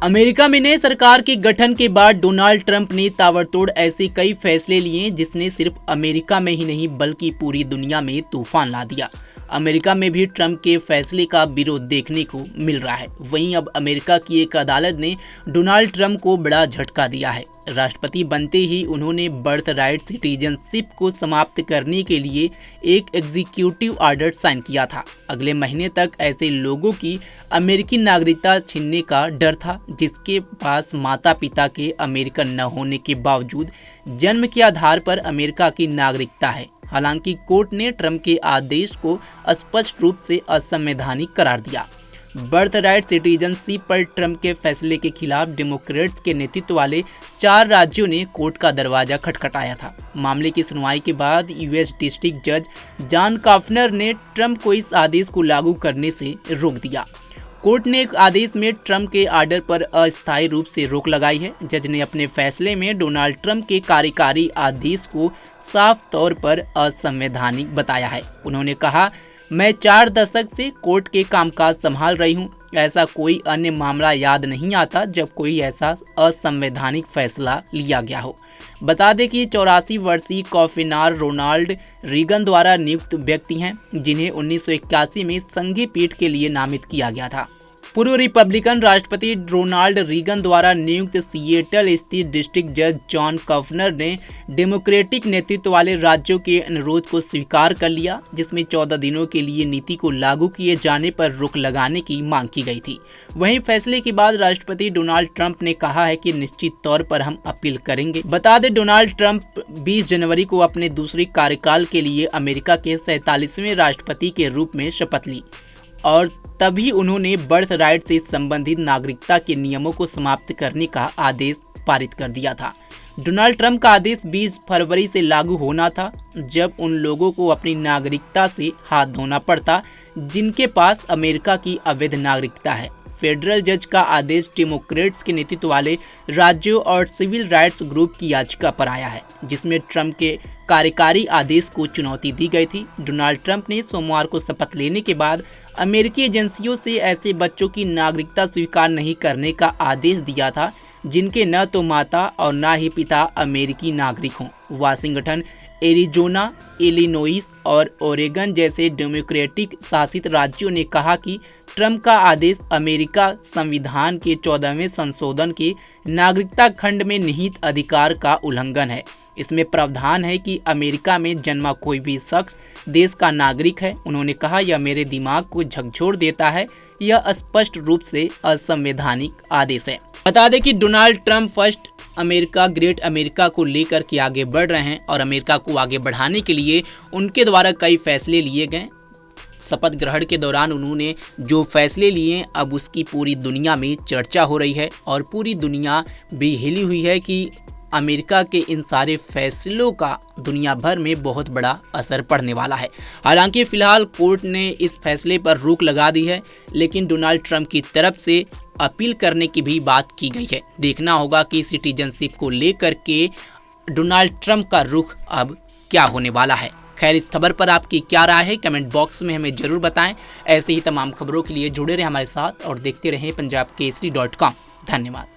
America में नए सरकार के गठन के बाद डोनाल्ड ट्रंप ने ताबड़तोड़ ऐसे कई फैसले लिए जिसने सिर्फ अमेरिका में ही नहीं बल्कि पूरी दुनिया में तूफान ला दिया। अमेरिका में भी ट्रंप के फैसले का विरोध देखने को मिल रहा है। वहीं अब अमेरिका की एक अदालत ने डोनाल्ड ट्रंप को बड़ा झटका दिया है। राष्ट्रपति बनते ही उन्होंने बर्थ राइट सिटीजनशिप को समाप्त करने के लिए एक एग्जीक्यूटिव ऑर्डर साइन किया था। अगले महीने तक ऐसे लोगों की अमेरिकी नागरिकता छीनने का डर था जिसके पास माता पिता के अमेरिकन न होने के बावजूद जन्म के आधार पर अमेरिका की नागरिकता है। हालांकि कोर्ट ने ट्रंप के आदेश को स्पष्ट रूप से असंवैधानिक करार दिया। बर्थ राइट सिटीजनशिप पर ट्रंप के फैसले के खिलाफ डेमोक्रेट्स के नेतृत्व वाले 4 राज्यों ने कोर्ट का दरवाजा खटखटाया था। मामले की सुनवाई के बाद यूएस डिस्ट्रिक्ट जज जॉन कॉफनर ने ट्रंप को इस आदेश को लागू करने से रोक दिया। कोर्ट ने एक आदेश में ट्रंप के ऑर्डर पर अस्थायी रूप से रोक लगाई है। जज ने अपने फैसले में डोनाल्ड ट्रंप के कार्यकारी आदेश को साफ तौर पर असंवैधानिक बताया है। उन्होंने कहा, मैं 4 दशक से कोर्ट के कामकाज संभाल रही हूं। ऐसा कोई अन्य मामला याद नहीं आता जब कोई ऐसा असंवैधानिक फैसला लिया गया हो। बता दें कि 84 वर्षीय कॉफिनार रोनाल्ड रीगन द्वारा नियुक्त व्यक्ति हैं जिन्हें 1981 में संघीय पीठ के लिए नामित किया गया था। पूर्व रिपब्लिकन राष्ट्रपति रोनाल्ड रीगन द्वारा नियुक्त सिएटल स्थित डिस्ट्रिक्ट जज जॉन कॉफनर ने डेमोक्रेटिक नेतृत्व वाले राज्यों के अनुरोध को स्वीकार कर लिया, जिसमें 14 दिनों के लिए नीति को लागू किए जाने पर रोक लगाने की मांग की गई थी। वहीं फैसले के बाद राष्ट्रपति डोनाल्ड ट्रंप ने कहा है कि निश्चित तौर पर हम अपील करेंगे। बता दें, डोनाल्ड ट्रंप 20 जनवरी को अपने दूसरे कार्यकाल के लिए अमेरिका के 47वें राष्ट्रपति के रूप में शपथ ली और तभी उन्होंने बर्थ राइट से संबंधित नागरिकता के नियमों को समाप्त करने का आदेश पारित कर दिया था। डोनाल्ड ट्रंप का आदेश 20 फरवरी से लागू होना था, जब उन लोगों को अपनी नागरिकता से हाथ धोना पड़ता जिनके पास अमेरिका की अवैध नागरिकता है। फेडरल जज का आदेश डेमोक्रेट्स के नेतृत्व वाले राज्यों और सिविल राइट्स ग्रुप की याचिका पर आया है, जिसमें ट्रंप के कार्यकारी आदेश को चुनौती दी गई थी। डोनाल्ड ट्रंप ने सोमवार को शपथ लेने के बाद अमेरिकी एजेंसियों से ऐसे बच्चों की नागरिकता स्वीकार नहीं करने का आदेश दिया था जिनके न तो माता और न ही पिता अमेरिकी नागरिक हों। वाशिंगटन, एरिजोना, इलिनोइस और ओरेगन जैसे डेमोक्रेटिक शासित राज्यों ने कहा कि ट्रंप का आदेश अमेरिका संविधान के 14वें संशोधन के नागरिकता खंड में निहित अधिकार का उल्लंघन है। इसमें प्रावधान है कि अमेरिका में जन्मा कोई भी शख्स देश का नागरिक है। उन्होंने कहा, यह मेरे दिमाग को झकझोर देता है। यह स्पष्ट रूप से असंवैधानिक आदेश है। बता दें कि Donald Trump first America great America को लेकर के आगे बढ़ रहे हैं और अमेरिका को आगे बढ़ाने के लिए उनके द्वारा कई फैसले लिए गए। शपथ ग्रहण के दौरान उन्होंने जो फैसले लिए अब उसकी पूरी दुनिया में चर्चा हो रही है और पूरी दुनिया भी हिली हुई है कि अमेरिका के इन सारे फैसलों का दुनिया भर में बहुत बड़ा असर पड़ने वाला है। हालांकि फिलहाल कोर्ट ने इस फैसले पर रोक लगा दी है, लेकिन डोनाल्ड ट्रंप की तरफ से अपील करने की भी बात की गई है। देखना होगा कि सिटीजनशिप को लेकर के डोनाल्ड ट्रंप का रुख अब क्या होने वाला है। खैर, इस खबर पर आपकी क्या राय है कमेंट बॉक्स में हमें जरूर बताएं। ऐसे ही तमाम खबरों के लिए जुड़े रहें हमारे साथ और देखते रहें punjabkesari.com। धन्यवाद।